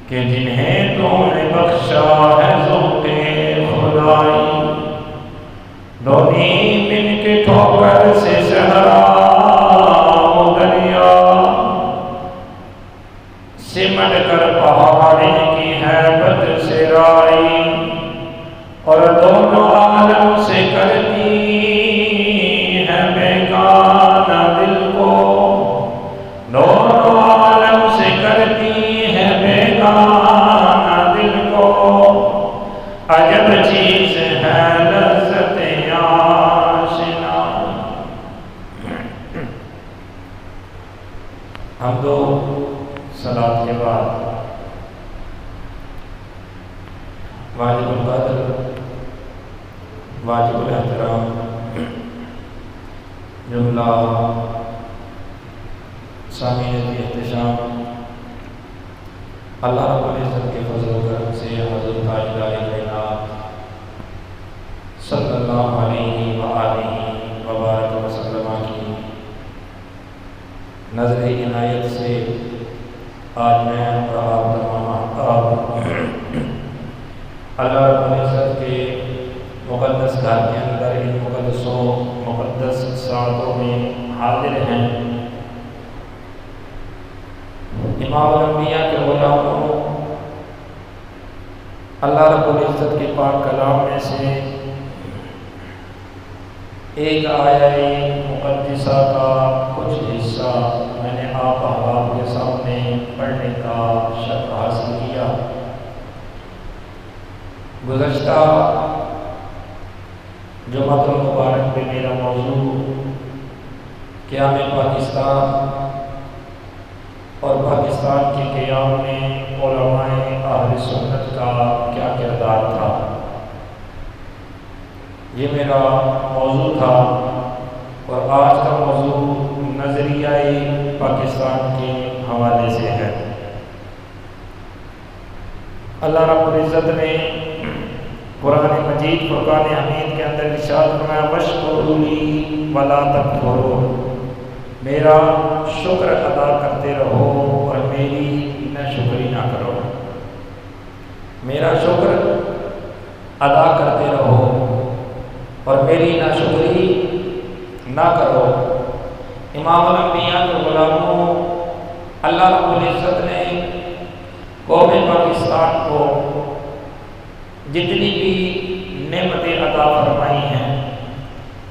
کہ جنہیں تو نے بخشا اسرائیل، اور دونوں عالم سے کرتی ہے بیگانہ دل کو، دونوں عالم سے کرتی ہے بیگانہ دل کو، عجب چیز ہے لذت آشنا۔ حمد و صلاۃ کے بعد واجب القدر، واجب الاحترام جملہ سامعین احتشام، اللہ رب العزت کے فضل و کرم سے حضرت تاجدار کائنات صلی اللہ علیہ وآلہ وبارک وسلم کی نظر عنایت سے آج میں اور آپ تمام احباب اللہ رب العزت کے مقدس گھر کے اندر ان مقدس ساعتوں میں حاضر ہیں۔ امام الانبیاء کے غلاموں، اللہ رب العزت کے پاک کلام میں سے ایک آیہ مقدسہ کا کچھ حصہ میں نے آپ احباب کے سامنے پڑھنے کا شرف حاصل کیا۔ گزشتہ جمعہ المبارک میں میرا موضوع قیام پاکستان اور پاکستان کے قیام میں علماء اہل سنت کا کیا کردار تھا، یہ میرا موضوع تھا۔ اور آج کا موضوع نظریہ پاکستان کے حوالے سے ہے۔ اللہ رب العزت نے قرآن مجید فرقان حمید کے اندر ارشاد فرمایا واشکروا لی ولا تکفروا، میرا شکر ادا کرتے رہو اور میری ناشکری نہ کرو، میرا شکر ادا کرتے رہو اور میری ناشکری نہ کرو۔ امام الانبیاء کے غلاموں، اللہ رب العزت نے قوم پاکستان کو جتنی بھی نعمتیں عطا فرمائی ہیں،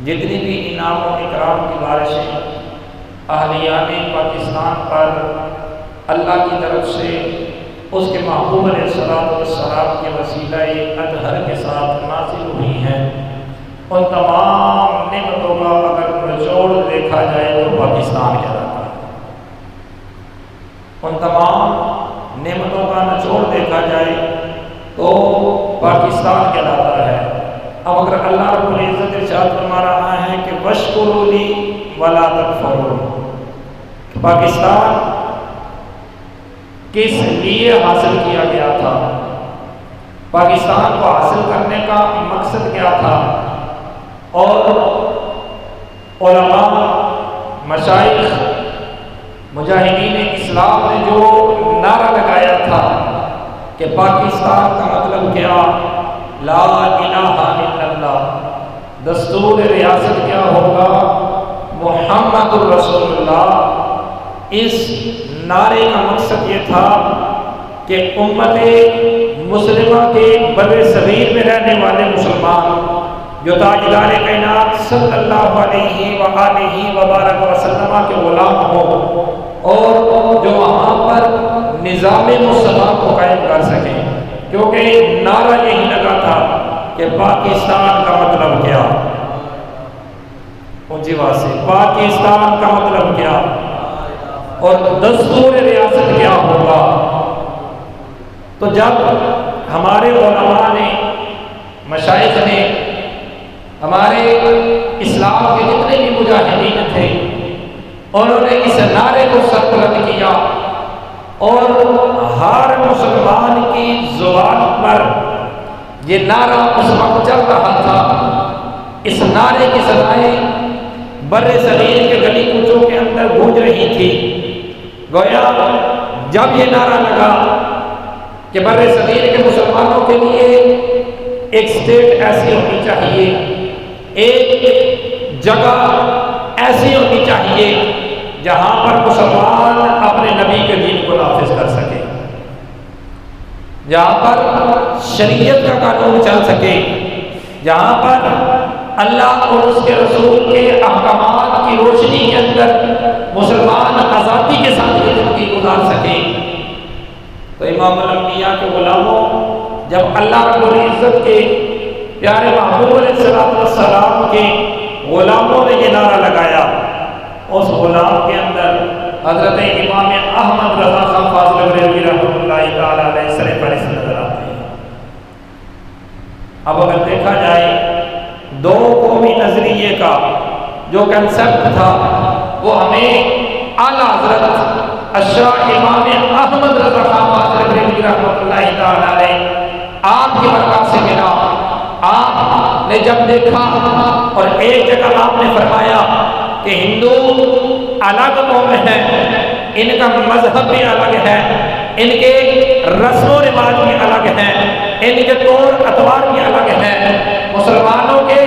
جتنی بھی انعام و اکرام کی بارشیں اہلیان پاکستان پر اللہ کی طرف سے اس کے محبوب علیہ السلام کے وسیلہ اطہر کے ساتھ نازل ہوئی ہیں، ان تمام نعمتوں کا اگر نچوڑ دیکھا جائے تو پاکستان کہلاتا ہے۔ ان تمام نعمتوں کا نچوڑ دیکھا جائے تو پاکستان کہلاتا ہے۔ اب اگر اللہ رب العزت ارشاد فرما رہا ہے کہ واشکروا لی ولا تکفروا، پاکستان کس لیے حاصل کیا گیا تھا، پاکستان کو حاصل کرنے کا مقصد کیا تھا، اور علماء، مشائخ، مجاہدین اسلام نے جو نعرہ لگایا تھا کہ پاکستان کا مطلب کیا، لا الہ الا اللہ، دستور ریاست کیا ہوگا، محمد الرسول اللہ، اس نعرے کا مقصد یہ تھا کہ امت مسلمہ کے بر صغیر میں رہنے والے مسلمان جو تاجدار کائنات صلی اللہ علیہ وآلہ وبارک وسلم کے غلام ہوں اور جو وہاں پر نظام مصطفیٰ کو قائم کر سکیں، کیونکہ نعرہ یہی لگا تھا کہ پاکستان کا مطلب کیا، اونچی آواز سے پاکستان کا مطلب کیا اور دستور ریاست کیا ہوگا۔ تو جب ہمارے علماء نے، مشائخ نے، ہمارے اسلام کے جتنے بھی مجاہدین تھے، انہوں نے اس نعرے کو سربلند کیا اور ہر مسلمان کی زبان پر یہ نعرہ اس وقت چل رہا تھا۔ اس نعرے کی صدائیں بر صغیر کے گلی کوچوں کے اندر گونج رہی تھی۔ گویا جب یہ نعرہ لگا کہ بر صغیر کے مسلمانوں کے لیے ایک اسٹیٹ ایسی ہونی چاہیے، ایک جگہ ایسی ہونی چاہیے جہاں پر مسلمان اپنے نبی کے دین کو نافذ کر سکے، جہاں پر شریعت کا قانون چل سکے، جہاں پر اللہ اور اس کے رسول کے احکامات کی روشنی کے اندر مسلمان آزادی کے ساتھ زندگی گزار سکے۔ تو امام الانبیاء کے غلاموں، جب اللہ رب العزت کے پیارے محبوب علیہ السلام کے غلاموں نے یہ نعرہ لگایا، اس غلام کے اندر حضرت امام احمد رضا خان فاضل بریلوی رحمۃ اللہ تعالی علیہ سر فہرست نظر آتے ہیں۔ اب اگر دیکھا جائے دو قومی نظریے کا جو کنسپٹ تھا وہ ہمیں اعلیٰ حضرت الشاہ امام احمد رضا خان فاضل بریلوی رحمۃ اللہ تعالی علیہ آپ کی برکات سے ملا۔ آپ نے جب دیکھا اور ایک جگہ آپ نے فرمایا کہ ہندو الگ قوم ہے، ان کا مذہب بھی الگ ہے، ان کے رسم و رواج بھی الگ ہیں، ان کے طور اتوار بھی الگ ہیں، مسلمانوں کے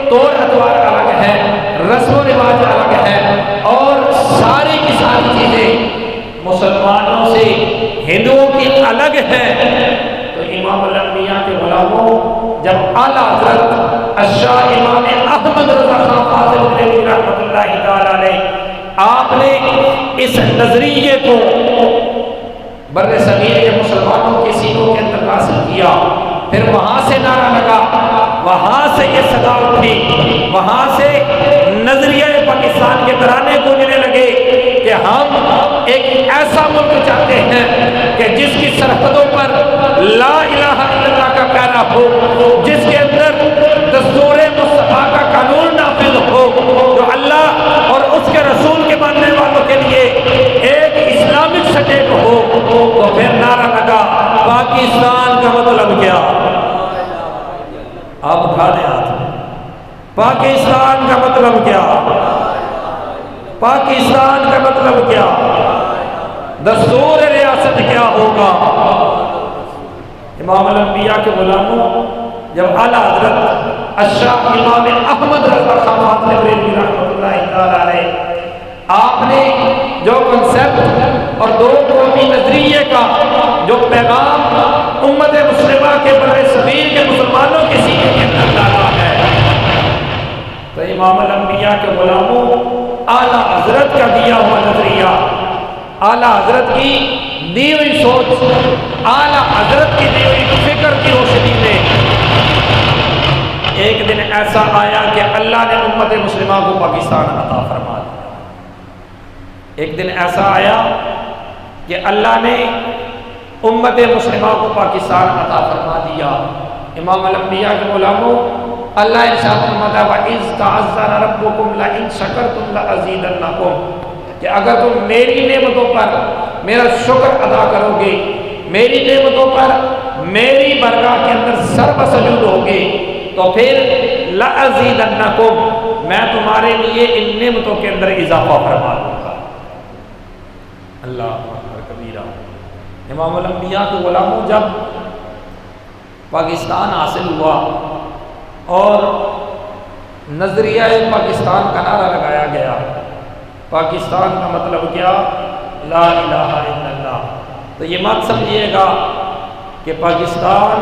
طور اتوار الگ ہیں، رسم و رواج الگ ہیں، اور ساری کی ساری چیزیں مسلمانوں سے ہندوؤں کی الگ ہیں۔ تو امام الانبیاء کے غلاموں، جب اعلیٰ حضرت الشاہ امام احمد رضا خان فاضل بریلوی رحمۃ اللہ تعالی علیہ آپ نے اس نظریے کو بر صغیر کے مسلمانوں کے سینوں کے اندر حاصل کیا، پھر وہاں سے نعرہ لگا، وہاں سے یہ صدا اٹھی، وہاں سے نظریہ پاکستان کے ترانے گونجنے لگے کہ ہم ایک ایسا ملک چاہتے ہیں کہ جس کی سرحدوں پر لا الہ الا اللہ کا پیرا ہو، جس کے اندر دستور مصطفیٰ کا قانون نافذ ہو، جو اللہ اور اس کے رسول کے ماننے والوں کے لیے ایک اسلامک سٹیٹ ہو۔ تو پھر نعرہ لگا پاکستان کا مطلب کیا؟ آپ اٹھا دیں ہاتھ، پاکستان کا مطلب کیا؟ پاکستان کا مطلب کیا؟ دستور ریاست کیا ہوگا؟ امام الانبیاء کے غلاموں، جب اعلیٰ حضرت الشاہ امام احمد رضا خان فاضل بریلوی رحمۃ اللہ تعالی علیہ آپ نے جو کنسپٹ اور دو قومی نظریے کا جو پیغام امت مسلمہ کے بر صغیر کے مسلمانوں کے سینے کے اندر ڈالا ہے، تو امام الانبیاء کے غلاموں، اعلیٰ حضرت کا دیا ہوا نظریہ، اعلیٰ حضرت کی دی ہوئی سوچ، اعلیٰ حضرت کی دی ہوئی فکر کی روشنی میں ایک دن ایسا آیا کہ اللہ نے امت مسلمہ کو پاکستان عطا فرما دیا۔ ایک دن ایسا آیا کہ اللہ نے امت مسلمہ کو پاکستان عطا فرما دیا۔ امام الانبیاء کے غلاموں، اللہ ارشاد فرماتا ہے وَإِذْ تَعَذَّرَ رَبُّكُمْ لَئِن شَكَرْتُمْ لَأَزِيدَنَّكُمْ، کہ اگر تم میری نعمتوں پر میرا شکر ادا کرو گے، میری نعمتوں پر میری بارگاہ کے اندر سر بسجود ہوگے، تو پھر لَأَزِيدَنَّكُمْ، میں تمہارے لیے ان نعمتوں کے اندر اضافہ فرما دوں گا۔ اللہ اکبر کبیرہ۔ امام الانبیاء کے غلاموں، جب پاکستان حاصل ہوا اور نظریہ پاکستان کا نعرہ لگایا گیا، پاکستان کا مطلب کیا؟ لا الہ الا اللہ، تو یہ مت سمجھیے گا کہ پاکستان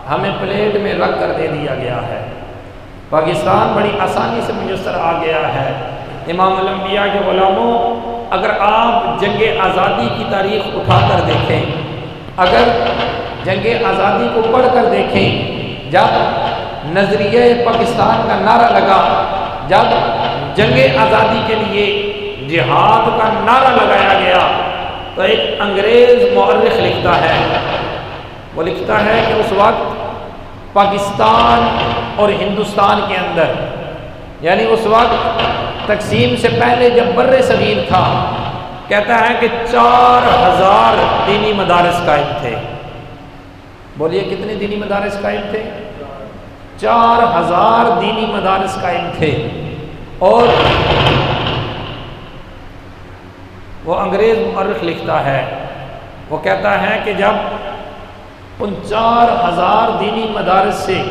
ہمیں پلیٹ میں رکھ کر دے دیا گیا ہے، پاکستان بڑی آسانی سے میسر آ گیا ہے۔ امام الانبیاء کے غلاموں، اگر آپ جنگ آزادی کی تاریخ اٹھا کر دیکھیں، اگر جنگ آزادی کو پڑھ کر دیکھیں، جب نظریہ پاکستان کا نعرہ لگا، جب جنگ آزادی کے لیے جہاد کا نعرہ لگایا گیا، تو ایک انگریز مورخ لکھتا ہے، وہ لکھتا ہے کہ اس وقت پاکستان اور ہندوستان کے اندر، یعنی اس وقت تقسیم سے پہلے جب بر صغیر تھا، کہتا ہے کہ 4000 دینی مدارس قائم تھے۔ بولیے کتنے دینی مدارس قائم تھے؟ 4000 دینی مدارس قائم تھے۔ اور وہ انگریز مورخ لکھتا ہے، وہ کہتا ہے کہ جب ان 4000 دینی مدارس سے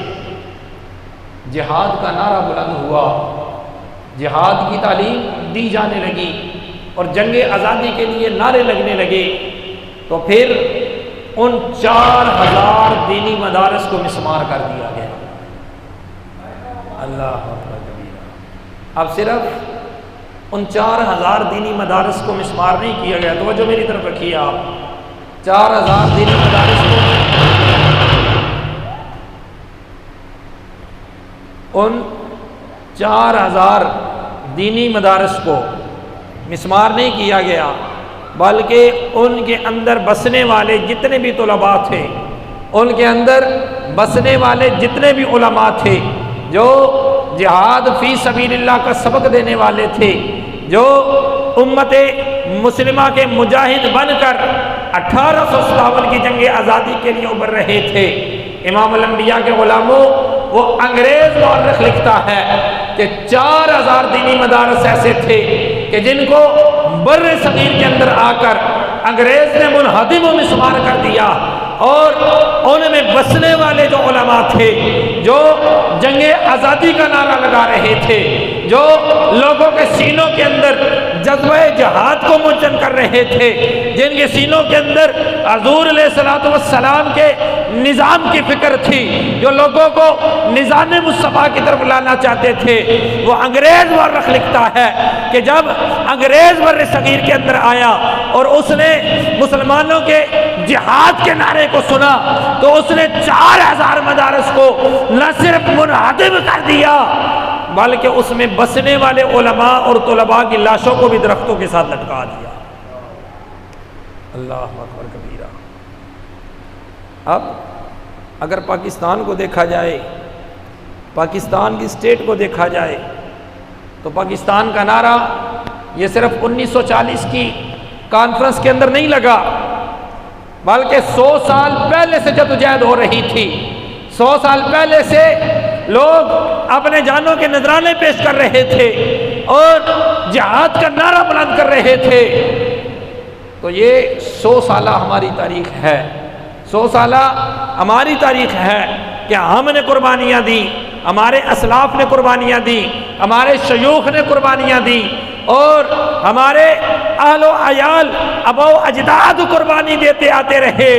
جہاد کا نعرہ بلند ہوا، جہاد کی تعلیم دی جانے لگی اور جنگ آزادی کے لیے نعرے لگنے لگے، تو پھر ان 4000 دینی مدارس کو مسمار کر دیا گیا۔ اللہ اکبر کبیرہ۔ اب صرف ان 4000 دینی مدارس کو مسمار نہیں کیا گیا، توجہ میری طرف رکھیے آپ، 4000 دینی مدارس کو، ان 4000 دینی مدارس کو مسمار نہیں کیا گیا، بلکہ ان کے اندر بسنے والے جتنے بھی طلباء تھے، ان کے اندر بسنے والے جتنے بھی علماء تھے جو جہاد فی سبیل اللہ کا سبق دینے والے تھے، جو امت مسلمہ کے مجاہد بن کر 1857 کی جنگ آزادی کے لیے ابھر رہے تھے، امام الانبیاء کے غلاموں، وہ انگریز مورخ لکھتا ہے کہ 4000 دینی مدارس ایسے تھے کہ جن کو بر صغیر کے اندر آ کر انگریز نے منہدم و مسمار کر دیا، اور ان میں بسنے والے جو علماء تھے، جو جنگ آزادی کا نعرہ لگا رہے تھے، جو لوگوں کے سینوں کے اندر جذبہ جہاد کو منشن کر رہے تھے، جن کے سینوں کے اندر حضور علیہ الصلوۃ والسلام کے نظام کی فکر تھی، جو لوگوں کو نظام مصطفیٰ کی طرف لانا چاہتے تھے، وہ انگریز مورخ لکھتا ہے کہ جب انگریز بر صغیر کے اندر آیا اور اس نے مسلمانوں کے جہاد کے نعرے کو سنا، تو اس نے 4000 مدارس کو نہ صرف منہدم کر دیا، بلکہ اس میں بسنے والے علماء اور طلباء کی لاشوں کو بھی درختوں کے ساتھ لٹکا دیا۔ اللہ اکبر کبیرہ۔ اب اگر پاکستان کو دیکھا جائے، پاکستان کی سٹیٹ کو دیکھا جائے، تو پاکستان کا نعرہ یہ صرف 1940 کی کانفرنس کے اندر نہیں لگا، بلکہ 100 سال پہلے سے جدوجہد ہو رہی تھی۔ 100 سال پہلے سے لوگ اپنے جانوں کے نذرانے پیش کر رہے تھے اور جہاد کا نعرہ بلند کر رہے تھے۔ تو یہ 100 سالہ ہماری تاریخ ہے، 100 سالہ ہماری تاریخ ہے کہ ہم نے قربانیاں دی، ہمارے اسلاف نے قربانیاں دی، ہمارے شیوخ نے قربانیاں دی، اور ہمارے اہل و عیال ابا و اجداد قربانی دیتے آتے رہے۔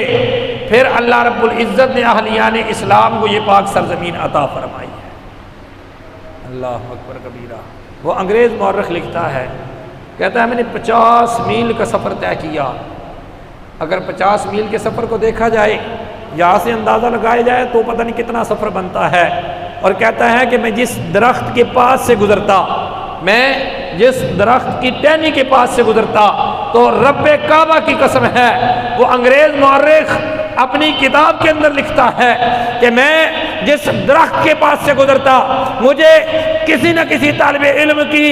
پھر اللہ رب العزت نے اہلیان اسلام کو یہ پاک سرزمین عطا فرمائی ہے۔ اللہ اکبر کبیرہ۔ وہ انگریز مورخ لکھتا ہے، کہتا ہے میں نے 50 میل کا سفر طے کیا۔ اگر 50 میل کے سفر کو دیکھا جائے، یہاں سے اندازہ لگایا جائے تو پتہ نہیں کتنا سفر بنتا ہے۔ اور کہتا ہے کہ میں جس درخت کے پاس سے گزرتا، میں جس درخت کی ٹہنی کے پاس سے گزرتا، تو رب کعبہ کی قسم ہے، وہ انگریز مورخ اپنی کتاب کے اندر لکھتا ہے کہ میں جس درخت کے پاس سے گزرتا، مجھے کسی نہ کسی طالب علم کی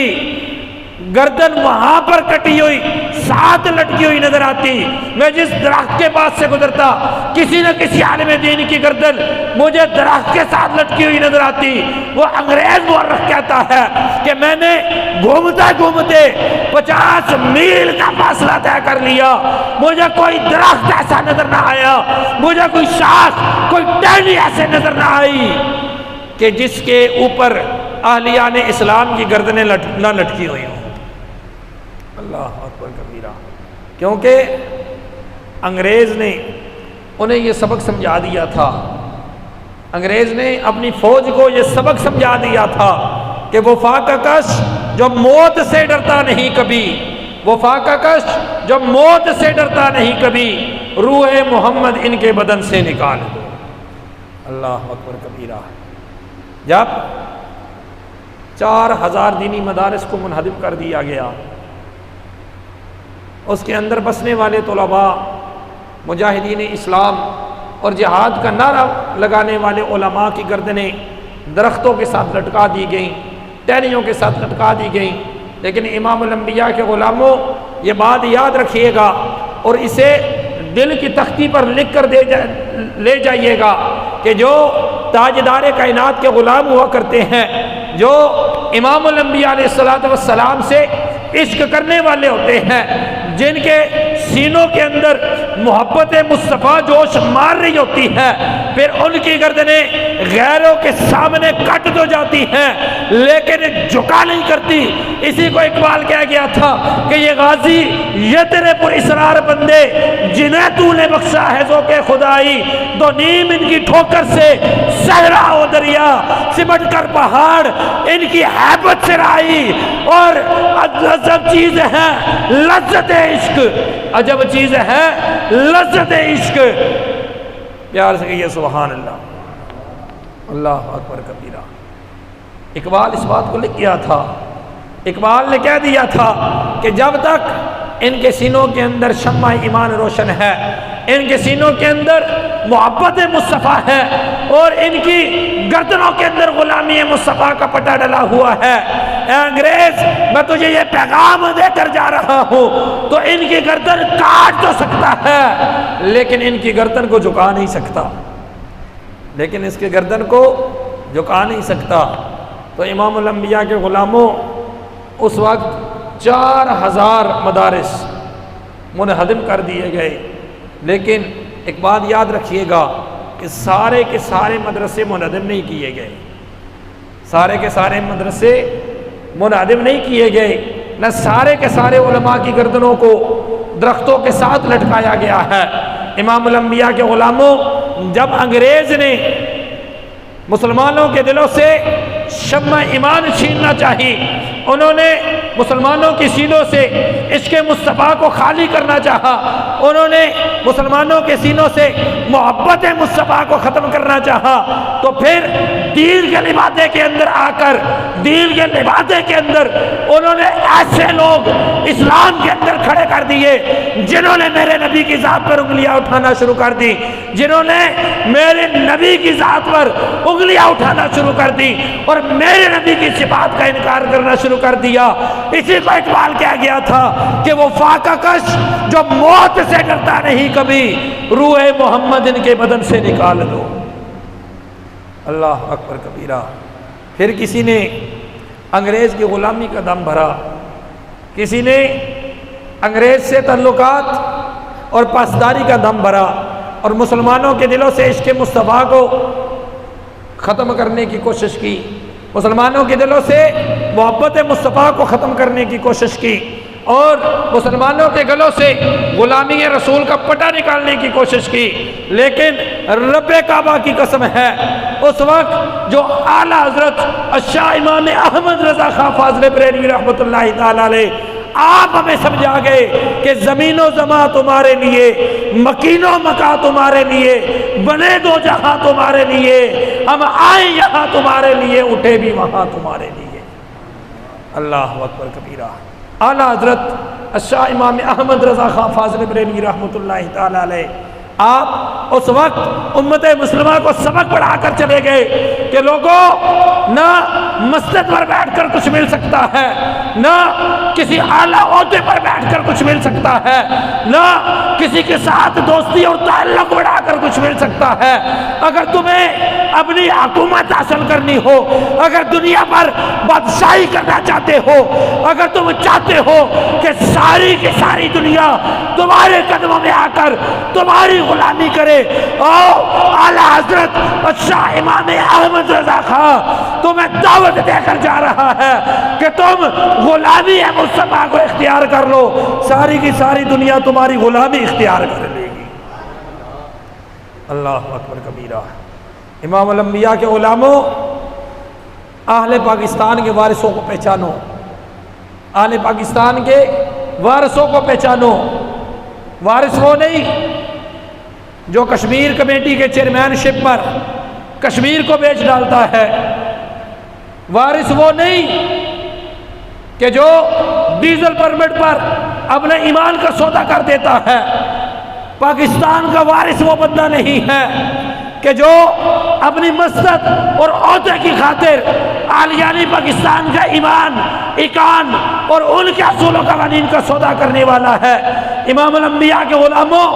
گردن وہاں پر کٹی ہوئی، ساتھ لٹکی ہوئی نظر آتی۔ میں جس درخت کے پاس سے گزرتا، کسی نہ کسی عالم دین کی گردن مجھے درخت کے ساتھ لٹکی ہوئی نظر آتی۔ وہ انگریز مورخ کہتا ہے کہ میں نے گھومتے گھومتے 50 میل کا فاصلہ طے کر لیا، مجھے کوئی درخت ایسا نظر نہ آیا، مجھے کوئی شاخ، کوئی ٹہنی ایسے نظر نہ آئی کہ جس کے اوپر اہلیان اسلام کی گردنیں نہ لٹکی ہوئی ہوں۔ اللہ اکبر کبیرہ۔ کیونکہ انگریز نے انہیں یہ سبق سمجھا دیا تھا، انگریز نے اپنی فوج کو یہ سبق سمجھا دیا تھا کہ وہ فاقہ کش جو موت سے ڈرتا نہیں کبھی، وہ فاقہ کش جو موت سے ڈرتا نہیں کبھی، روح محمد ان کے بدن سے نکال دو۔ اللہ اکبر کبیرہ۔ جب 4000 دینی مدارس کو منہدم کر دیا گیا، اس کے اندر بسنے والے طلباء، مجاہدین اسلام اور جہاد کا نعرہ لگانے والے علماء کی گردنیں درختوں کے ساتھ لٹکا دی گئیں، ٹہنیوں کے ساتھ لٹکا دی گئیں۔ لیکن امام الانبیاء کے غلاموں، یہ بات یاد رکھیے گا اور اسے دل کی تختی پر لکھ کر لے جائیے گا کہ جو تاجدار کائنات کے غلام ہوا کرتے ہیں، جو امام الانبیاء علیہ الصلوۃ والسلام سے عشق کرنے والے ہوتے ہیں، جن کے سینوں کے اندر محبت مصطفیٰ جوش مار رہی ہوتی ہے، پھر ان کی گردنیں غیروں کے سامنے کٹ تو جاتی ہیں لیکن جھکا نہیں کرتی۔ اسی کو اقبال کہہ گیا تھا کہ یہ غازی یہ تیرے پر اسرار بندے جنہیں تو نے بخشا ہے ذوق خدائی، دو نیم ان کی ٹھوکر سے صحرا و دریا سمٹ کر پہاڑ ان کی ہیبت سے رائی، اور عجب چیز ہے لذت عشق، عجب چیز ہے لذت عشق۔ پیار سے کہیے سبحان اللہ، اللہ اکبر کبیرہ۔ اقبال اس بات کو لکھ گیا تھا، اقبال نے کہہ دیا تھا کہ جب تک ان کے سینوں کے اندر شمع ایمان روشن ہے، ان کے سینوں کے اندر محبت مصطفیٰ ہے، اور ان کی گردنوں کے اندر غلامی مصطفیٰ کا پٹا ڈلا ہوا ہے، اے انگریز میں تجھے یہ پیغام دے کر جا رہا ہوں، تو ان کی گردن کاٹ تو سکتا ہے لیکن ان کی گردن کو جھکا نہیں سکتا، لیکن اس کے گردن کو جھکا نہیں سکتا۔ تو امام الانبیاء کے غلاموں اس وقت 4000 مدارس منہدم کر دیے گئے، لیکن ایک بات یاد رکھیے گا کہ سارے کے سارے مدرسے منہدم نہیں کیے گئے، سارے کے سارے مدرسے منہدم نہیں کیے گئے، نہ سارے کے سارے علماء کی گردنوں کو درختوں کے ساتھ لٹکایا گیا ہے۔ امام الانبیاء کے غلاموں جب انگریز نے مسلمانوں کے دلوں سے شمع ایمان چھیننا چاہی، انہوں نے مسلمانوں کی سینوں سے عشق مصطفیٰ کو خالی کرنا چاہا، انہوں نے مسلمانوں کے سینوں سے محبت مصطفیٰ کو ختم کرنا چاہا، تو پھر دین کے لبادے کے اندر آ کر دین کے لبادے کے اندر انہوں نے ایسے لوگ اسلام کے اندر کھڑے کر دیے جنہوں نے میرے نبی کی ذات پر انگلیاں اٹھانا شروع کر دی، جنہوں نے میرے نبی کی ذات پر انگلیاں اٹھانا شروع کر دی اور میرے نبی کی صفات کا انکار کرنا شروع کر دیا۔ اسی کو اقبال کہہ گیا تھا کہ وہ فاقہ کش جو موت سے ڈرتا نہیں کبھی، روح محمد ان کے بدن سے نکال دو۔ اللہ اکبر کبیرہ۔ پھر کسی نے انگریز کی غلامی کا دم بھرا، کسی نے انگریز سے تعلقات اور پاسداری کا دم بھرا اور مسلمانوں کے دلوں سے عشق مصطفیٰ کو ختم کرنے کی کوشش کی، مسلمانوں کے دلوں سے محبت مصطفیٰ کو ختم کرنے کی کوشش کی، اور مسلمانوں کے گلوں سے غلامی رسول کا پٹا نکالنے کی کوشش کی۔ لیکن رب کعبہ کی قسم ہے اس وقت جو اعلیٰ حضرت الشاہ امام احمد رضا خان فاضل بریلوی رحمۃ اللہ تعالی علیہ آپ ہمیں سمجھا گئے کہ زمین و زماں تمہارے لیے، مکین و مکاں تمہارے لیے، بنے دو جہاں تمہارے لیے، ہم آئے یہاں تمہارے لیے، اٹھے بھی وہاں تمہارے لیے۔ اللہ اکبر کبیرہ۔ اعلیٰ حضرت الشاہ امام احمد رضا خان فاضل بریلوی رحمۃ اللہ تعالی علیہ آپ اس وقت امت مسلمہ کو سبق پڑھا کر چلے گئے کہ لوگوں نہ مسجد پر بیٹھ کر کچھ مل سکتا ہے، نہ کسی اعلیٰ عہدے پر بیٹھ کر کچھ مل سکتا ہے، نہ کسی کے ساتھ دوستی اور تعلق بڑھا کر کچھ مل سکتا ہے۔ اگر تمہیں اپنی حکومت حاصل کرنی ہو، اگر دنیا پر بادشاہی کرنا چاہتے ہو، اگر تم چاہتے ہو کہ ساری کی ساری دنیا تمہارے قدموں میں آ کر تمہاری غلامی کرے، اعلیٰ حضرت الشاہ امام احمد رضا خان تمہیں دعوت دے کر جا رہا ہے کہ تم غلامی مصطفیٰ کو اختیار کر لو، ساری کی ساری دنیا تمہاری غلامی اختیار کر لے گی۔ اللہ اکبر کبیرہ۔ امام الانبیاء کے غلاموں، اہل پاکستان کے وارثوں کو پہچانو، اہل پاکستان کے وارثوں کو پہچانو۔ وارث وہ نہیں جو کشمیر کمیٹی کے چیئرمین شپ پر کشمیر کو بیچ ڈالتا ہے، وارث وہ نہیں کہ جو ڈیزل پرمٹ پر اپنے ایمان کا سودا کر دیتا ہے۔ پاکستان کا وارث وہ بندہ نہیں ہے کہ جو اپنی مسلط اور عہدے کی خاطر عالیانی پاکستان کا ایمان، ایکان اور ان کے اصول و قوانین کا سودا کرنے والا ہے۔ امام الانبیاء کے غلاموں،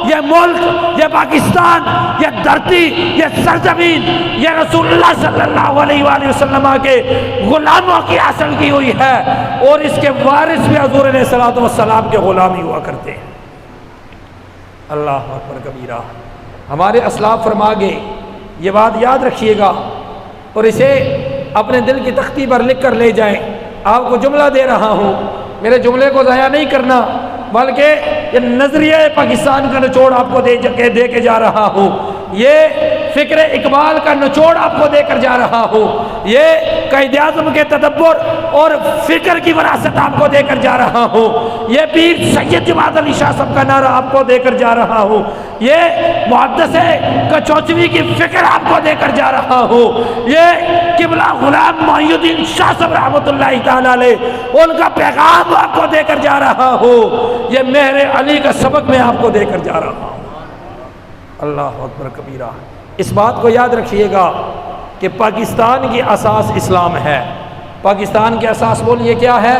یہ ملک، یہ پاکستان، یہ دھرتی، یہ سرزمین، یہ رسول اللہ صلی اللہ علیہ وآلہ وسلم کے غلاموں کی حاصل کی ہوئی ہے، اور اس کے وارث بھی حضور علیہ الصلوۃ والسلام کے غلامی ہوا کرتے ہیں۔ اللہ اکبر کبیرہ۔ ہمارے اسلاف فرما گئے، یہ بات یاد رکھیے گا اور اسے اپنے دل کی تختی پر لکھ کر لے جائیں۔ آپ کو جملہ دے رہا ہوں، میرے جملے کو ضائع نہیں کرنا، بلکہ یہ نظریہ پاکستان کا نچوڑ آپ کو دے کے جا رہا ہوں، یہ فکر اقبال کا نچوڑ آپ کو دے کر جا رہا ہوں، یہ قائد اعظم کے تدبر اور فکر کی وراثت آپ کو دے کر جا رہا ہوں، یہ پیر سید جماعت علی شاہ صاحب کا نعرہ آپ کو دے کر جا رہا ہوں، یہ محدث کچوچوی کی فکر آپ کو دے کر جا رہا ہوں، یہ قبلہ غلام محی الدین شاہ صاحب رحمۃ اللہ تعالیٰ علیہ ان کا پیغام آپ کو دے کر جا رہا ہوں، یہ مہر علی کا سبق میں آپ کو دے کر جا رہا ہوں۔ اللہ اکبر کبیرہ۔ اس بات کو یاد رکھیے گا کہ پاکستان کی اساس اسلام ہے۔ پاکستان کی اساس بولیے کیا ہے؟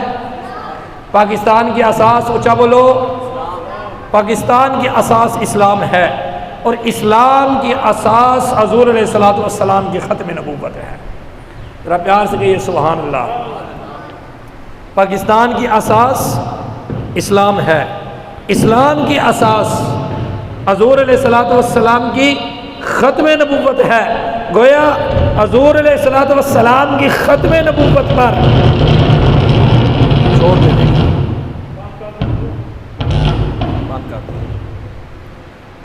پاکستان کی اساس اونچا بولو، پاکستان کی اساس اسلام ہے، اور اسلام کی اساس حضور علیہ الصلوۃ والسلام کی ختم نبوت ہے۔ ذرا پیار سے کہیے سبحان اللہ۔ پاکستان کی اساس اسلام ہے، اسلام کی اساس حضور علیہ الصلوۃ والسلام کی ختم نبوت ہے۔ گویا حضور علیہ الصلوۃ والسلام کی ختم نبوت پر چھوڑ دینے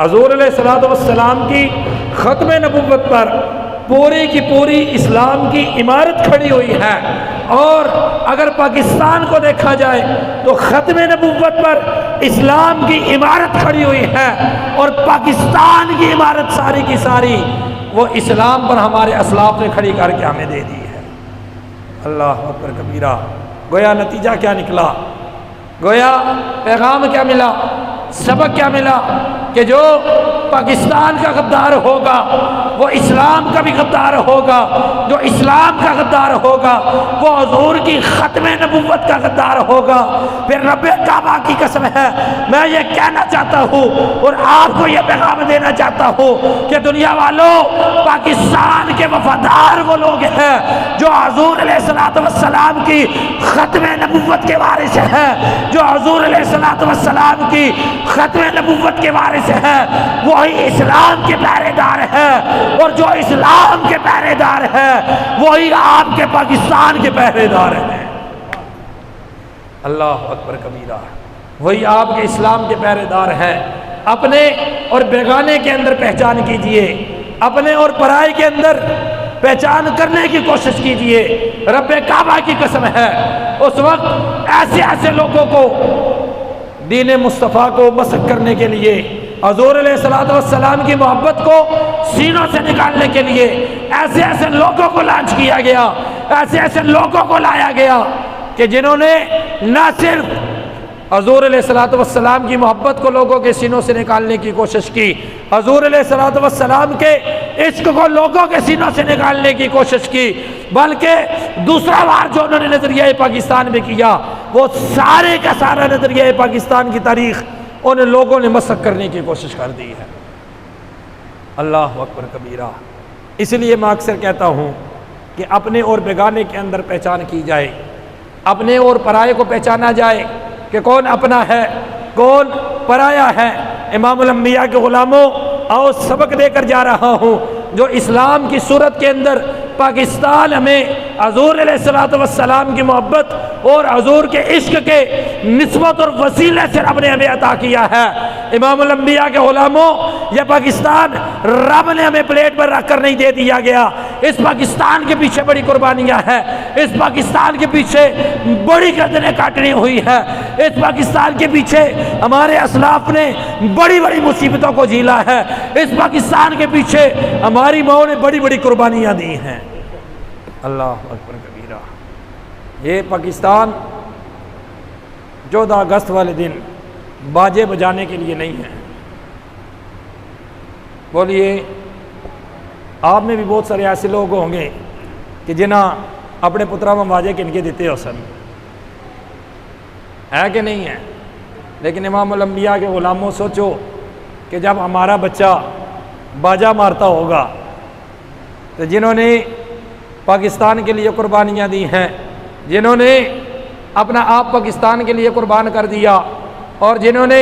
حضور علیہ الصلوۃ والسلام کی ختم نبوت پر پوری کی پوری اسلام کی عمارت کھڑی ہوئی ہے، اور اگر پاکستان کو دیکھا جائے تو ختم نبوت پر اسلام کی عمارت کھڑی ہوئی ہے، اور پاکستان کی عمارت ساری کی ساری وہ اسلام پر ہمارے اسلاف نے کھڑی کر کے ہمیں دے دی ہے۔ اللہ اکبر کبیرہ۔ گویا نتیجہ کیا نکلا؟ گویا پیغام کیا ملا؟ سبق کیا ملا؟ کہ جو پاکستان کا غدار ہوگا وہ اسلام کا بھی غدار ہوگا، جو اسلام کا غدار ہوگا وہ حضور کی ختم نبوت کا غدار ہوگا۔ پھر رب کعبہ کی قسم ہے، میں یہ کہنا چاہتا ہوں اور آپ کو یہ پیغام دینا چاہتا ہوں کہ دنیا والوں، پاکستان کے وفادار وہ لوگ ہیں جو حضور علیہ الصلوۃ والسلام کی ختم نبوت کے وارث ہیں، جو حضور علیہ الصلوۃ والسلام کی ختم نبوت کے وارث ہیں، وہی اسلام کے پہرے دار ہیں، اور جو اسلام کے پہرے دار ہیں وہی آپ کے پاکستان کے پہرے دار ہیں۔ اللہ اکبر کبیرہ۔ وہی آپ کے اسلام کے پہرے دار ہیں۔ اپنے اور بیگانے کے اندر پہچان کیجئے، اپنے اور پرائے کے اندر پہچان کرنے کی کوشش کیجئے۔ رب کعبہ کی قسم ہے، اس وقت ایسے لوگوں کو دین مصطفیٰ کو مسخ کرنے کے لیے، حضور علیہ الصلوۃ والسلام کی محبت کو سینوں سے نکالنے کے لیے ایسے لوگوں کو لانچ کیا گیا، ایسے لوگوں کو لایا گیا کہ جنہوں نے نہ صرف حضور علیہ الصلوۃ والسلام کی محبت کو لوگوں کے سینوں سے نکالنے کی کوشش کی، حضور علیہ الصلوۃ والسلام کے عشق کو لوگوں کے سینوں سے نکالنے کی کوشش کی، بلکہ دوسرا وار جو انہوں نے نظریہ پاکستان میں کیا وہ سارے کا سارا نظریہ پاکستان کی تاریخ ان لوگوں نے مسخ کرنے کی کوشش کر دی ہے۔ اللہ اکبر کبیرہ۔ اس لیے میں اکثر کہتا ہوں کہ اپنے اور بیگانے کے اندر پہچان کی جائے، اپنے اور پرائے کو پہچانا جائے کہ کون اپنا ہے کون پرایا ہے۔ امام الانبیاء کے غلاموں، آؤ سبق دے کر جا رہا ہوں، جو اسلام کی صورت کے اندر پاکستان ہمیں حضور علیہ الصلوۃ والسلام کی محبت اور حضور کے عشق کے نسبت اور وسیلے سے رب نے ہمیں عطا کیا ہے۔ امام الانبیاء کے غلاموں، یہ پاکستان رب نے ہمیں پلیٹ پر رکھ کر نہیں دے دیا گیا، اس پاکستان کے پیچھے بڑی قربانیاں ہیں، اس پاکستان کے پیچھے بڑی گردنیں کاٹنی ہوئی ہیں، اس پاکستان کے پیچھے ہمارے اسلاف نے بڑی بڑی مصیبتوں کو جھیلا ہے، اس پاکستان کے پیچھے ہماری ماؤں نے بڑی بڑی قربانیاں دی ہیں۔ اللہ اکبر کبیرہ۔ یہ پاکستان 14 اگست والے دن باجے بجانے کے لیے نہیں ہے۔ بولیے، آپ میں بھی بہت سارے ایسے لوگ ہوں گے کہ جنہاں اپنے پترا میں باجے کنکے دیتے ہو سن، ہے کہ نہیں ہے؟ لیکن امام الانبیاء کے غلاموں، سوچو کہ جب ہمارا بچہ باجا مارتا ہوگا تو جنہوں نے پاکستان کے لیے قربانیاں دی ہیں، جنہوں نے اپنا آپ پاکستان کے لیے قربان کر دیا، اور جنہوں نے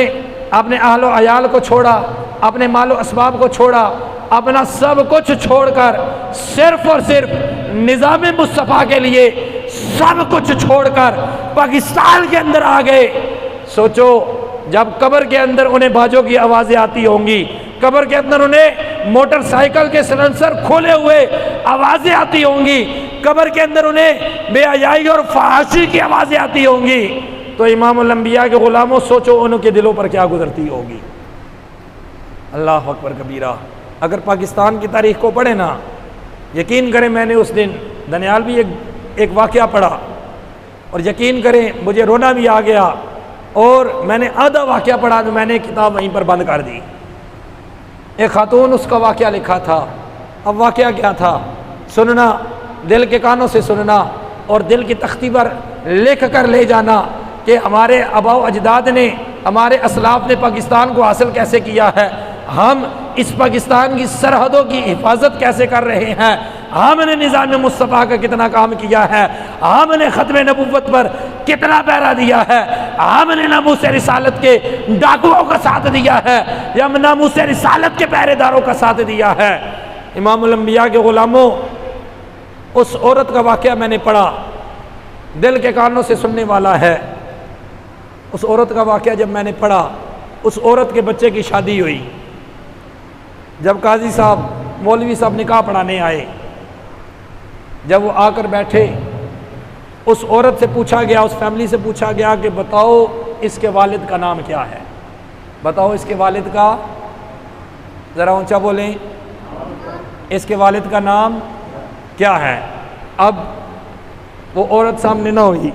اپنے اہل و عیال کو چھوڑا، اپنے مال و اسباب کو چھوڑا، اپنا سب کچھ چھوڑ کر صرف اور صرف نظام مصطفیٰ کے لیے سب کچھ چھوڑ کر پاکستان کے اندر آ گئے۔ سوچو جب قبر کے اندر انہیں باجوں کی آوازیں آتی ہوں گی، قبر کے اندر انہیں موٹر سائیکل کے سلنسر کھولے ہوئے آوازیں آتی ہوں گی، قبر کے اندر انہیں بے حیائی اور فحاشی کی آوازیں آتی ہوں گی، تو امام الانبیاء کے غلاموں سوچو ان کے دلوں پر کیا گزرتی ہوگی۔ اللہ اکبر کبیرہ۔ اگر پاکستان کی تاریخ کو پڑھیں نا، یقین کریں میں نے اس دن دنیال بھی ایک واقعہ پڑھا، اور یقین کریں مجھے رونا بھی آ گیا، اور میں نے آدھا واقعہ پڑھا تو میں نے کتاب وہیں پر بند کر دی۔ ایک خاتون اس کا واقعہ لکھا تھا۔ اب واقعہ کیا تھا؟ سننا، دل کے کانوں سے سننا اور دل کی تختی پر لکھ کر لے جانا کہ ہمارے آباء و اجداد نے، ہمارے اسلاف نے پاکستان کو حاصل کیسے کیا ہے، ہم اس پاکستان کی سرحدوں کی حفاظت کیسے کر رہے ہیں، ہم نے نظام مصطفیٰ کا کتنا کام کیا ہے، ہم نے ختم نبوت پر کتنا پہرا دیا ہے، ہم نے ناموس رسالت کے ڈاکوؤں کا ساتھ دیا ہے، یا ہم ناموس رسالت کے پہرے داروں کا ساتھ دیا ہے۔ امام الانبیاء کے غلاموں، اس عورت کا واقعہ میں نے پڑھا، دل کے کانوں سے سننے والا ہے۔ اس عورت کا واقعہ جب میں نے پڑھا، اس عورت کے بچے کی شادی ہوئی۔ جب قاضی صاحب، مولوی صاحب نکاح پڑھانے آئے، جب وہ آ کر بیٹھے، اس عورت سے پوچھا گیا، اس فیملی سے پوچھا گیا کہ بتاؤ اس کے والد کا نام کیا ہے، بتاؤ اس کے والد کا، ذرا اونچا بولیں، اس کے والد کا نام کیا ہے۔ اب وہ عورت سامنے نہ ہوئی۔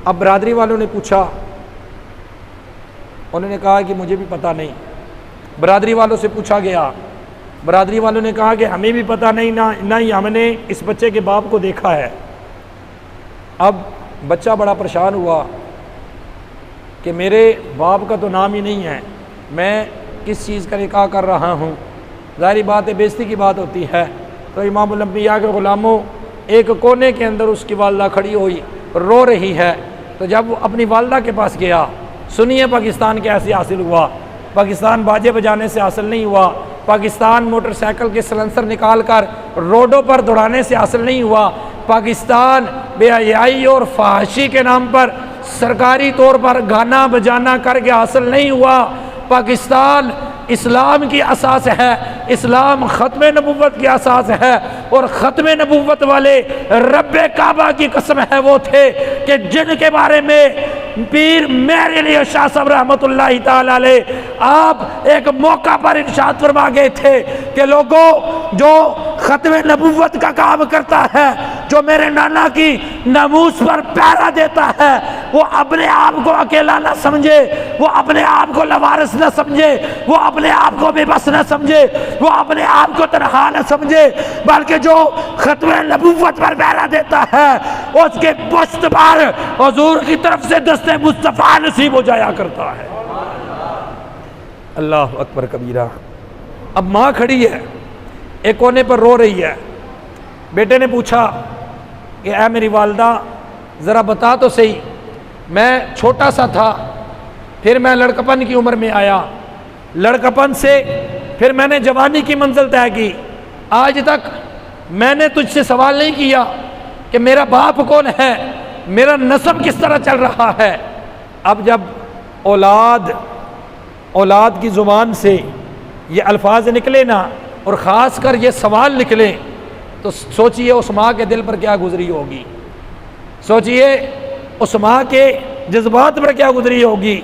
اب برادری والوں نے پوچھا، انہوں نے کہا کہ مجھے بھی پتہ نہیں۔ برادری والوں سے پوچھا گیا، برادری والوں نے کہا کہ ہمیں بھی پتہ نہیں، نہ ہی ہم نے اس بچے کے باپ کو دیکھا ہے۔ اب بچہ بڑا پریشان ہوا کہ میرے باپ کا تو نام ہی نہیں ہے، میں کس چیز کا نکاح کر رہا ہوں۔ ظاہری بات ہے، بےزتی کی بات ہوتی ہے۔ تو امام الانبیاء کے غلاموں، ایک کونے کے اندر اس کی والدہ کھڑی ہوئی، رو رہی ہے۔ تو جب وہ اپنی والدہ کے پاس گیا، سنیے پاکستان کیسے حاصل ہوا۔ پاکستان باجے بجانے سے حاصل نہیں ہوا، پاکستان موٹر سائیکل کے سلنسر نکال کر روڈوں پر دوڑانے سے حاصل نہیں ہوا، پاکستان بے حیائی اور فحاشی کے نام پر سرکاری طور پر گانا بجانا کر کے حاصل نہیں ہوا۔ پاکستان اسلام کی اساس ہے، اسلام ختم نبوت کی اساس ہے، اور ختم نبوت والے رب کعبہ کی قسم ہے وہ تھے کہ جن کے بارے میں پیر مہر علی شاہ صاحب رحمۃ اللہ تعالی علیہ آپ ایک موقع پر ارشاد فرما گئے تھے کہ لوگوں، جو ختم نبوت کا کام کرتا ہے، جو میرے نانا کی ناموس پر پہرا دیتا ہے، وہ اپنے آپ کو اکیلا نہ سمجھے، وہ اپنے آپ کو لوارث نہ سمجھے، وہ اپنے آپ کو بے بس نہ سمجھے، وہ اپنے آپ کو تنہا نہ سمجھے، بلکہ جو ختم نبوت پر پہرا دیتا ہے اس کے پشت پر حضور کی طرف سے دست مصطفیٰ نصیب ہو جایا کرتا ہے۔ اللہ اکبر کبیرہ۔ اب ماں کھڑی ہے، ایک کونے پر رو رہی ہے۔ بیٹے نے پوچھا کہ اے میری والدہ، ذرا بتا تو صحیح، میں چھوٹا سا تھا، پھر میں لڑکپن کی عمر میں آیا، لڑکپن سے پھر میں نے جوانی کی منزل طے کی، آج تک میں نے تجھ سے سوال نہیں کیا کہ میرا باپ کون ہے، میرا نسب کس طرح چل رہا ہے۔ اب جب اولاد کی زبان سے یہ الفاظ نکلے نا، اور خاص کر یہ سوال نکلے، تو سوچئے اس ماں کے دل پر کیا گزری ہوگی، سوچئے اس ماں کے جذبات پر کیا گزری ہوگی۔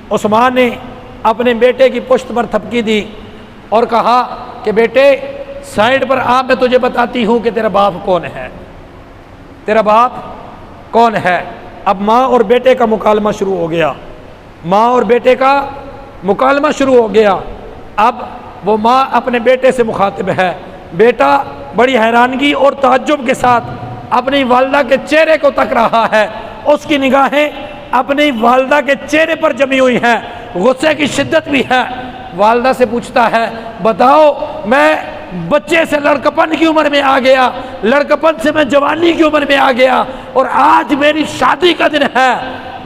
اس ماں نے اپنے بیٹے کی پشت پر تھپکی دی اور کہا کہ بیٹے سائیڈ پر آ، میں تجھے بتاتی ہوں کہ تیرا باپ کون ہے، تیرا باپ کون ہے۔ اب ماں اور بیٹے کا مکالمہ شروع ہو گیا، ماں اور بیٹے کا مکالمہ شروع ہو گیا۔ اب وہ ماں اپنے بیٹے سے مخاطب ہے، بیٹا بڑی حیرانگی اور تعجب کے ساتھ اپنی والدہ کے چہرے کو تک رہا ہے، اس کی نگاہیں اپنی والدہ کے چہرے پر جمی ہوئی ہیں، غصے کی شدت بھی ہے۔ والدہ سے پوچھتا ہے، بتاؤ، میں بچے سے لڑکپن کی عمر میں آ گیا، لڑکپن سے میں جوانی کی عمر میں آ گیا، اور آج میری شادی کا دن ہے،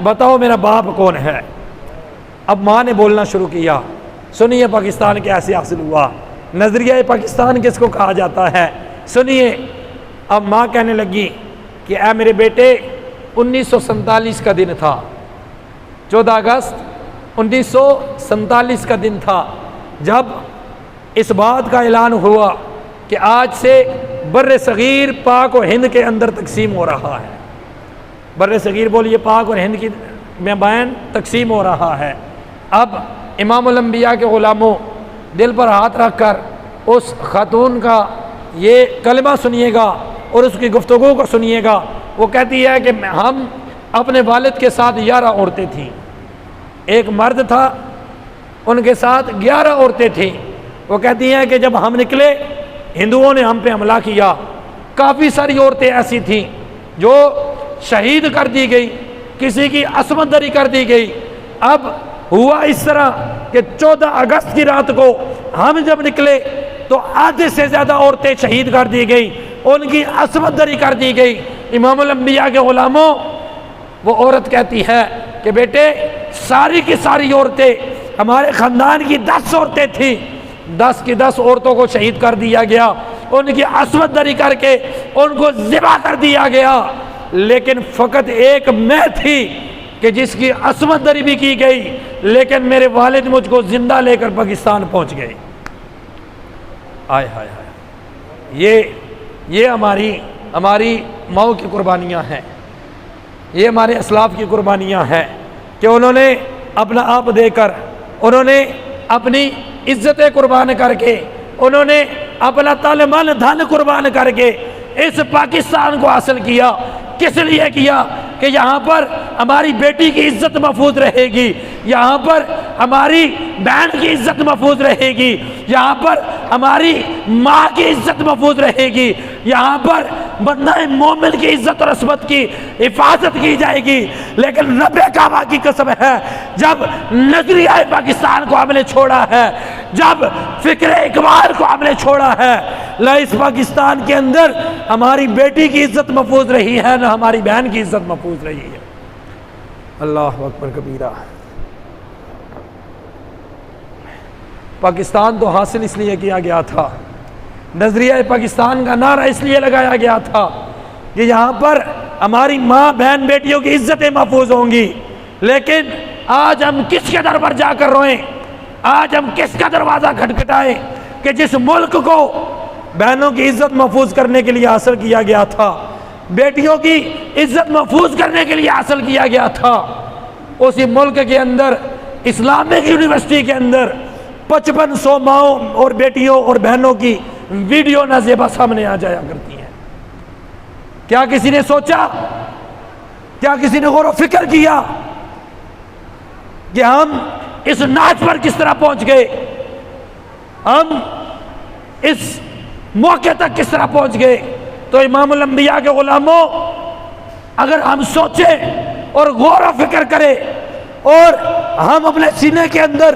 بتاؤ میرا باپ کون ہے۔ اب ماں نے بولنا شروع کیا، سنیے پاکستان کیسے حاصل ہوا، نظریہ پاکستان کس کو کہا جاتا ہے، سنیے۔ اب ماں کہنے لگی کہ اے میرے بیٹے 1947 کا دن تھا، 14 اگست 1947 کا دن تھا جب اس بات کا اعلان ہوا کہ آج سے بر صغیر پاک و ہند کے اندر تقسیم ہو رہا ہے۔ بر صغیر بولیے، پاک اور ہند کی میں بین تقسیم ہو رہا ہے۔ اب امام الانبیاء کے غلاموں، دل پر ہاتھ رکھ کر اس خاتون کا یہ کلمہ سنیے گا اور اس کی گفتگو کو سنیے گا۔ وہ کہتی ہے کہ ہم اپنے والد کے ساتھ 11 عورتیں تھیں، ایک مرد تھا، ان کے ساتھ 11 عورتیں تھیں۔ وہ کہتی ہیں کہ جب ہم نکلے ہندوؤں نے ہم پہ حملہ کیا، کافی ساری عورتیں ایسی تھیں جو شہید کر دی گئی، کسی کی عصمت دری کر دی گئی۔ اب ہوا اس طرح کہ 14 اگست کی رات کو ہم جب نکلے تو آدھے سے زیادہ عورتیں شہید کر دی گئی، ان کی عصمت دری کر دی گئی۔ امام الانبیاء کے غلاموں، وہ عورت کہتی ہے کہ بیٹے ساری کی ساری عورتیں، ہمارے خاندان کی 10 عورتیں تھیں، 10 کی 10 عورتوں کو شہید کر دیا گیا، ان کی عصمت دری کر کے ان کو ذبح کر دیا گیا، لیکن فقط ایک میں تھی کہ جس کی عصمت دری بھی کی گئی، لیکن میرے والد مجھ کو زندہ لے کر پاکستان پہنچ گئے۔ آئے ہائے ہائے، یہ ہماری ماؤں کی قربانیاں ہیں، یہ ہمارے اسلاف کی قربانیاں ہیں کہ انہوں نے اپنا آپ دے کر، انہوں نے اپنی عزتیں قربان کر کے، انہوں نے اپنا تن من دھن قربان کر کے اس پاکستان کو حاصل کیا۔ کس لیے کیا؟ کہ یہاں پر ہماری بیٹی کی عزت محفوظ رہے گی، یہاں پر ہماری بہن کی عزت محفوظ رہے گی، یہاں پر ہماری ماں کی عزت محفوظ رہے گی، یہاں پر بندہ مومن کی عزت اور عصمت کی حفاظت کی جائے گی۔ لیکن رب کعبہ کی قسم ہے، جب نظریہ پاکستان کو ہم نے چھوڑا ہے، جب فکر اقبال کو ہم نے چھوڑا ہے، نہ اس پاکستان کے اندر ہماری بیٹی کی عزت محفوظ رہی ہے، نہ ہماری بہن کی عزت محفوظ رہی ہے۔ اللہ اکبر کبیرہ۔ پاکستان تو حاصل اس لیے کیا گیا تھا، نظریہ پاکستان کا نعرہ اس لیے لگایا گیا تھا کہ یہاں پر ہماری ماں بہن بیٹیوں کی عزتیں محفوظ ہوں گی۔ لیکن آج ہم کس کے در پر جا کر روئیں، آج ہم کس کا دروازہ کھٹکھٹائیں کہ جس ملک کو بہنوں کی عزت محفوظ کرنے کے لیے حاصل کیا گیا تھا، بیٹیوں کی عزت محفوظ کرنے کے لیے حاصل کیا گیا تھا، اسی ملک کے اندر اسلامک یونیورسٹی کے اندر 5500 ماؤں اور بیٹیوں اور بہنوں کی ویڈیو نازیبہ سامنے آ جایا کرتی ہیں۔ کیا کسی نے سوچا، کیا کسی نے غور و فکر کیا کہ ہم اس ناچ پر کس طرح پہنچ گئے، ہم اس موقع تک کس طرح پہنچ گئے؟ تو امام الانبیاء کے غلاموں، اگر ہم سوچیں اور غور و فکر کریں اور ہم اپنے سینے کے اندر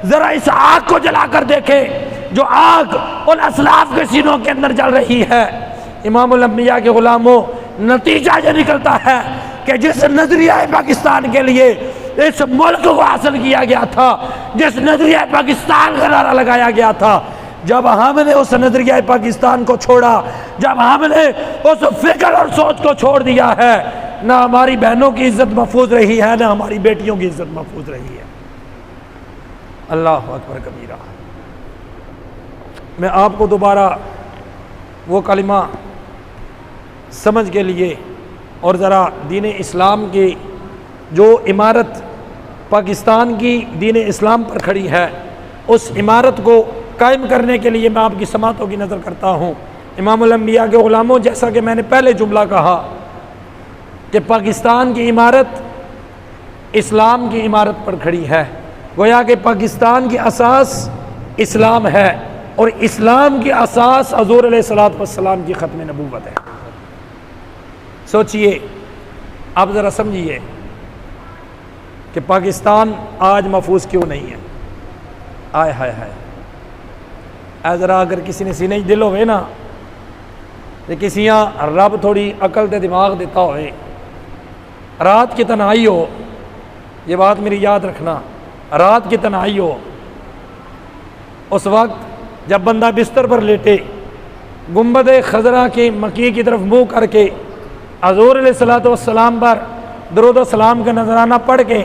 ذرا اس آگ کو جلا کر دیکھیں جو آگ ان اسلاف کے سینوں کے اندر جل رہی ہے، امام الانبیاء کے غلاموں، نتیجہ یہ نکلتا ہے کہ جس نظریہ پاکستان کے لیے اس ملک کو حاصل کیا گیا تھا، جس نظریہ پاکستان کا نعرہ لگایا گیا تھا، جب ہم نے اس نظریہ پاکستان کو چھوڑا، جب ہم نے اس فکر اور سوچ کو چھوڑ دیا ہے، نہ ہماری بہنوں کی عزت محفوظ رہی ہے، نہ ہماری بیٹیوں کی عزت محفوظ رہی ہے۔ اللہ اکبر کبیرہ۔ میں آپ کو دوبارہ وہ کلمہ سمجھ کے لیے اور ذرا دین اسلام کی جو عمارت پاکستان کی دین اسلام پر کھڑی ہے، اس عمارت کو قائم کرنے کے لیے میں آپ کی سماعتوں کی نظر کرتا ہوں۔ امام الانبیاء کے غلاموں، جیسا کہ میں نے پہلے جملہ کہا کہ پاکستان کی عمارت اسلام کی عمارت پر کھڑی ہے، گویا کہ پاکستان کی اساس اسلام ہے اور اسلام کی اساس حضور علیہ الصلوۃ والسلام کی ختم نبوت ہے۔ سوچئے، آپ ذرا سمجھیے کہ پاکستان آج محفوظ کیوں نہیں ہے؟ آئے ہائے ہائے، ذرا اگر کسی نے سینے دل ہوئے نا، کہ کسیاں رب تھوڑی عقل تے دماغ دیتا ہوئے، رات کی تنہائی ہو، یہ بات میری یاد رکھنا، رات کی تنہائی ہو، اس وقت جب بندہ بستر پر لیٹے، گنبد خضرا کی مکی کی طرف منہ کر کے حضور علیہ الصلوۃ والسلام پر درود و سلام کا نذرانہ پڑھ کے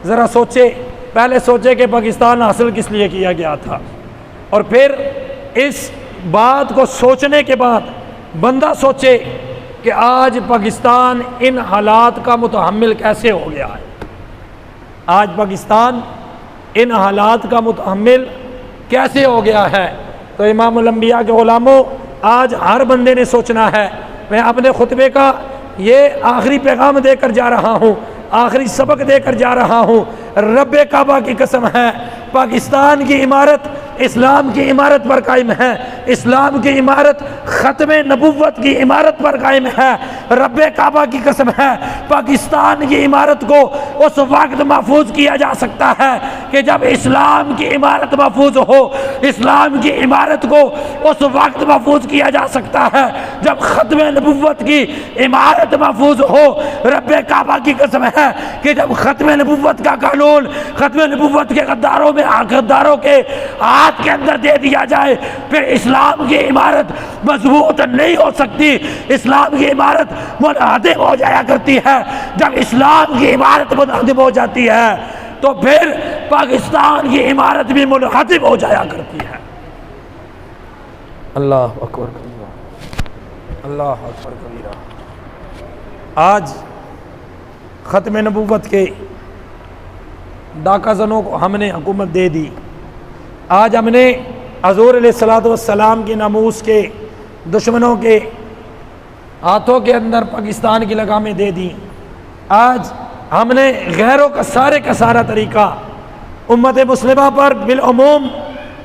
ذرا سوچے، پہلے سوچے کہ پاکستان حاصل کس لیے کیا گیا تھا، اور پھر اس بات کو سوچنے کے بعد بندہ سوچے کہ آج پاکستان ان حالات کا متحمل کیسے ہو گیا ہے، آج پاکستان ان حالات کا متحمل کیسے ہو گیا ہے۔ تو امام الانبیاء کے غلاموں، آج ہر بندے نے سوچنا ہے۔ میں اپنے خطبے کا یہ آخری پیغام دے کر جا رہا ہوں، آخری سبق دے کر جا رہا ہوں۔ رب کعبہ کی قسم ہے، پاکستان کی عمارت اسلام کی عمارت پر قائم ہے، اسلام کی عمارت ختم نبوت کی عمارت پر قائم ہے۔ رب کعبہ کی قسم ہے، پاکستان کی عمارت کو اس وقت محفوظ کیا جا سکتا ہے کہ جب اسلام کی عمارت محفوظ ہو، اسلام کی عمارت کو اس وقت محفوظ کیا جا سکتا ہے جب ختم نبوت کی عمارت محفوظ ہو۔ رب کعبہ کی قسم ہے کہ جب ختم نبوت کا قانون ختم نبوت کے غداروں کے ہاتھ کے اندر دے دیا جائے، پھر اسلام کی عمارت مضبوط نہیں ہو سکتی، اسلام کی عمارت منہدم ہو جایا کرتی ہے۔ جب اسلام کی عمارت منہدم ہو جاتی ہے تو پھر پاکستان کی عمارت بھی منہدم ہو جایا کرتی ہے۔ اللہ اکبر کبیرہ، اللہ اکبر کبیرہ۔ آج ختم نبوت کے ڈاکہ زنوں کو ہم نے حکومت دے دی، آج ہم نے حضور علیہ الصلوۃ والسلام کی ناموس کے دشمنوں کے ہاتھوں کے اندر پاکستان کی لگامیں دے دی، آج ہم نے غیروں کا سارا طریقہ امت مسلمہ پر بالعموم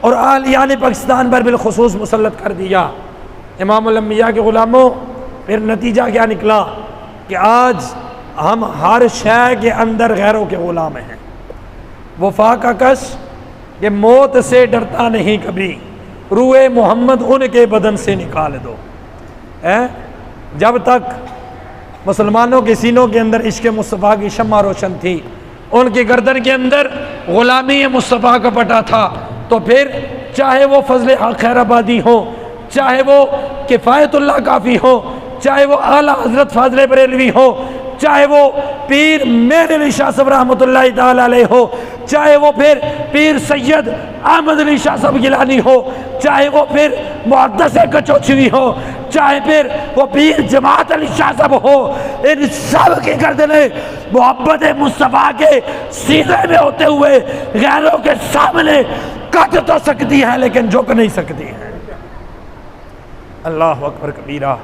اور اہلیان پاکستان پر بالخصوص مسلط کر دیا۔ امام الانبیاء کے غلاموں، پھر نتیجہ کیا نکلا کہ آج ہم ہر شے کے اندر غیروں کے غلام ہیں۔ وفا کا کش کہ موت سے ڈرتا نہیں کبھی، روح محمد ان کے بدن سے نکال دو۔ جب تک مسلمانوں کے سینوں کے اندر عشق مصطفیٰ کی شمع روشن تھی، ان کی گردن کے اندر غلامی مصطفیٰ کا پٹا تھا، تو پھر چاہے وہ فضل حق خیر آبادی ہو، چاہے وہ کفایت اللہ کافی ہو، چاہے وہ اعلیٰ حضرت فاضل بریلوی ہو، چاہے وہ پیر مہر علی شاہ صاحب رحمۃ اللہ تعالی علیہ ہو، چاہے وہ پھر پیر سید احمد علی شاہ صاحب گیلانی ہو، چاہے وہ پھر محدث کچوچوی ہو، چاہے پھر وہ پیر جماعت علی شاہ صاحب ہو، ان سب کی گردنیں محبت مصطفیٰ کے سینے میں ہوتے ہوئے غیروں کے سامنے کٹ تو سکتی ہے لیکن جھک نہیں سکتی ہے۔ اللہ اکبر کبیرہ۔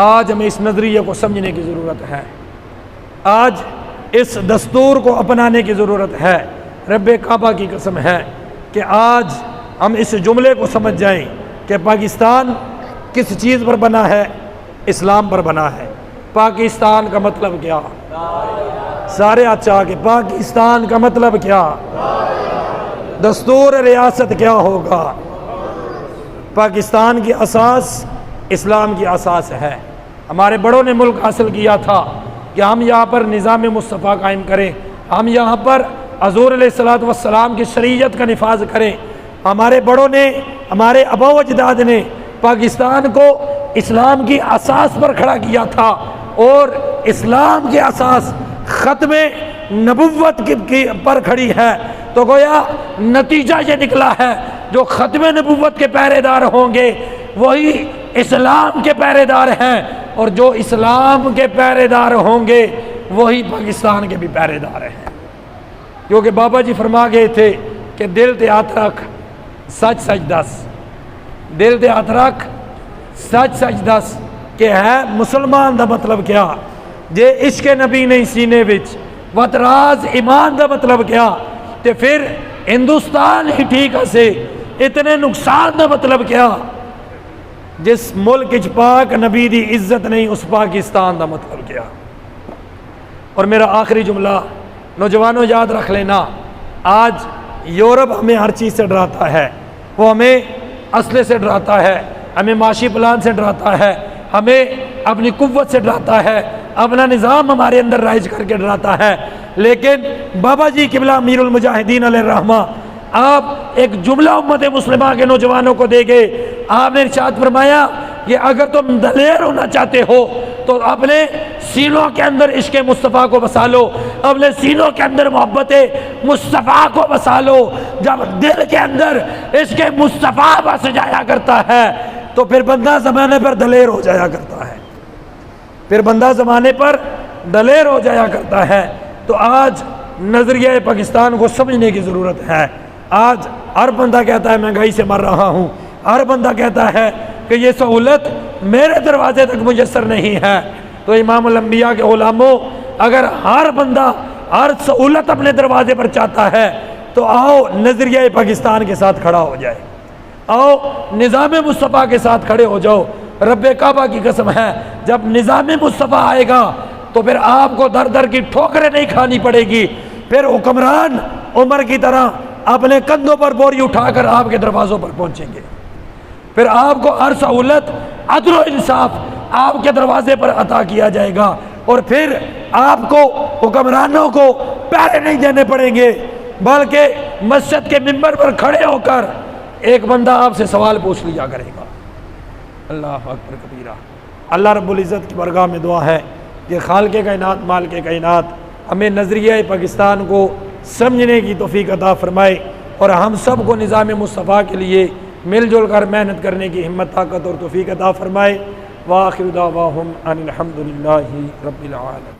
آج ہمیں اس نظریے کو سمجھنے کی ضرورت ہے، آج اس دستور کو اپنانے کی ضرورت ہے۔ رب کعبہ کی قسم ہے کہ آج ہم اس جملے کو سمجھ جائیں کہ پاکستان کس چیز پر بنا ہے؟ اسلام پر بنا ہے۔ پاکستان کا مطلب کیا؟ سارے اچھا کہ پاکستان کا مطلب کیا؟ دستور ریاست کیا ہوگا؟ پاکستان کی اساس اسلام کی اساس ہے۔ ہمارے بڑوں نے ملک حاصل کیا تھا کہ ہم یہاں پر نظام مصطفیٰ قائم کریں، ہم یہاں پر حضور علیہ الصلوۃ والسلام کی شریعت کا نفاذ کریں۔ ہمارے بڑوں نے، ہمارے آبا و اجداد نے پاکستان کو اسلام کی اساس پر کھڑا کیا تھا، اور اسلام کی اساس ختم نبوت کی پر کھڑی ہے۔ تو گویا نتیجہ یہ نکلا ہے، جو ختم نبوت کے پہرے دار ہوں گے وہی اسلام کے پہرے دار ہیں، اور جو اسلام کے پہرے دار ہوں گے وہی پاکستان کے بھی پہرے دار ہیں۔ کیونکہ بابا جی فرما گئے تھے کہ دل تے ہاتھ رکھ سچ سچ دس، دل تے ہاتھ رکھ سچ سچ دس کہ ہے مسلمان دا مطلب کیا، جے عشق نبی نہیں سینے وچ وطراز ایمان دا مطلب کیا، تے پھر ہندوستان ہی ٹھیک سے اتنے نقصان دا مطلب کیا، جس ملک وچ پاک نبی دی عزت نہیں اس پاکستان دا مطلب کیا۔ اور میرا آخری جملہ، نوجوانوں یاد رکھ لینا، آج یورپ ہمیں ہر چیز سے ڈراتا ہے، وہ ہمیں اسلحے سے ڈراتا ہے، ہمیں معاشی پلان سے ڈراتا ہے، ہمیں اپنی قوت سے ڈراتا ہے، اپنا نظام ہمارے اندر رائج کر کے ڈراتا ہے، لیکن بابا جی قبلہ امیر المجاہدین علیہ الرحمہ آپ ایک جملہ امت مسلمہ کے نوجوانوں کو دے گئے. آپ نے ارشاد فرمایا کہ اگر تم دلیر ہونا چاہتے ہو تو اپنے سینوں کے اندر عشق مصطفیٰ کو بسا لو، اپنے سینوں کے اندر محبت مصطفیٰ کو بسا لو. جب دل کے اندر عشق مصطفیٰ بس جایا کرتا ہے تو پھر بندہ زمانے پر دلیر ہو جایا کرتا ہے، پھر بندہ زمانے پر دلیر ہو جایا کرتا ہے. تو آج نظریہ پاکستان کو سمجھنے کی ضرورت ہے. آج ہر بندہ کہتا ہے مہنگائی سے مر رہا ہوں، ہر بندہ کہتا ہے کہ یہ سہولت میرے دروازے تک میسر نہیں ہے. تو امام الانبیاء کے غلاموں، اگر ہر بندہ ہر سہولت اپنے دروازے پر چاہتا ہے تو آؤ نظریہ پاکستان کے ساتھ کھڑا ہو جائے، آؤ نظام مصطفیٰ کے ساتھ کھڑے ہو جاؤ. رب کعبہ کی قسم ہے جب نظام مصطفیٰ آئے گا تو پھر آپ کو در در کی ٹھوکریں نہیں کھانی پڑے گی. پھر حکمران عمر کی طرح اپنے کندھوں پر بوری اٹھا کر آپ کے دروازوں پر پہنچیں گے. پھر آپ کو ہر سہولت عدل و انصاف آپ کے دروازے پر عطا کیا جائے گا، اور پھر آپ کو حکمرانوں کو پہرے نہیں دینے پڑیں گے، بلکہ مسجد کے منبر پر کھڑے ہو کر ایک بندہ آپ سے سوال پوچھ لیا کرے گا. اللہ اکبر کبیرہ. اللہ رب العزت کی بارگاہ میں دعا ہے کہ خالق کائنات مالک کائنات ہمیں نظریہ پاکستان کو سمجھنے کی توفیق عطا فرمائے، اور ہم سب کو نظام مصطفیٰ کے لیے مل جل کر محنت کرنے کی ہمت طاقت اور توفیق عطا فرمائے. وآخر دعواہم ان الحمد للہ رب العالمین.